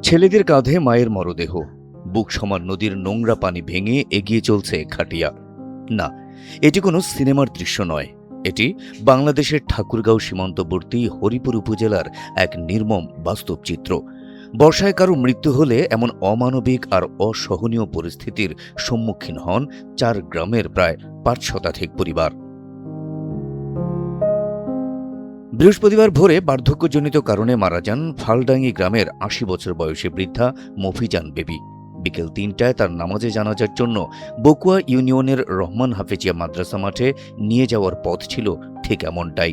ছেলেদের কাঁধে মায়ের মরদেহ, বুক সমান নদীর নোংরা পানি ভেঙে এগিয়ে চলছে খাটিয়া। না, এটি কোনো সিনেমার দৃশ্য নয়। এটি বাংলাদেশের ঠাকুরগাঁও সীমান্তবর্তী হরিপুর উপজেলার এক নির্মম বাস্তব চিত্র। বর্ষায় কারো মৃত্যু হলে এমন অমানবিক আর অসহনীয় পরিস্থিতির সম্মুখীন হন 4 গ্রামের প্রায় 5 শতাধিক পরিবার। বৃহস্পতিবার ভোরে বার্ধক্যজনিত কারণে মারা যান ফালডাঙ্গি গ্রামের 80 বছর বয়সী বৃদ্ধা মফিজান বেবি। বিকেল 3টায় তার নামাজে জানাজার জন্য বকুয়া ইউনিয়নের রহমান হাফেজিয়া মাদ্রাসা মাঠে নিয়ে যাওয়ার পথ ছিল ঠিক এমনটাই।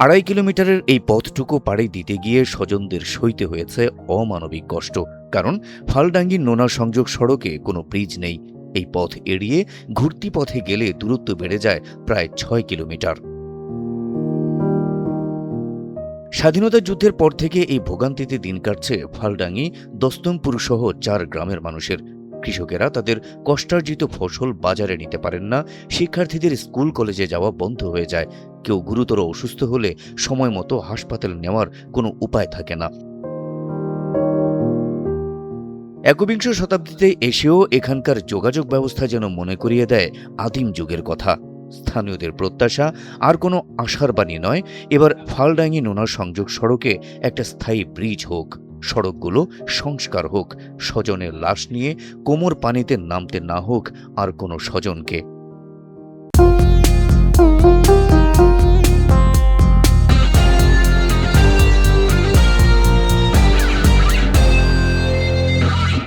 2.5 কিলোমিটারের এই পথটুকু পাড়ি দিতে গিয়ে স্বজনদের সইতে হয়েছে অমানবিক কষ্ট। কারণ ফালডাঙ্গি নোনা সংযোগ সড়কে কোনো ব্রিজ নেই। এই পথ এড়িয়ে ঘুরতি পথে গেলে দূরত্ব বেড়ে যায় প্রায় 6 কিলোমিটার। স্বাধীনতা যুদ্ধের পর থেকে এই ভোগান্তিতে দিন কাটছে ফালডাঙ্গি, দস্তমপুর সহ 4 গ্রামের মানুষের। কৃষকেরা তাদের কষ্টার্জিত ফসল বাজারে নিতে পারেন না, শিক্ষার্থীদের স্কুল কলেজে যাওয়া বন্ধ হয়ে যায়, কেউ গুরুতর অসুস্থ হলে সময় মতো হাসপাতালে নেওয়ার কোনো উপায় থাকে না। একবিংশ শতাব্দীতে এসেও এখানকার যোগাযোগ ব্যবস্থা যেন মনে করিয়ে দেয় আদিম যুগের কথা। স্থানীয়দের প্রত্যাশা আর কোনো আশার বাণী নয়, এবার ফালডাঙ্গি নোনা সংযোগ সড়কে একটা স্থায়ী ব্রিজ হোক, সড়কগুলো সংস্কার হোক, স্বজনের লাশ নিয়ে কোমর পানিতে নামতে না হোক আর কোনো স্বজনকে।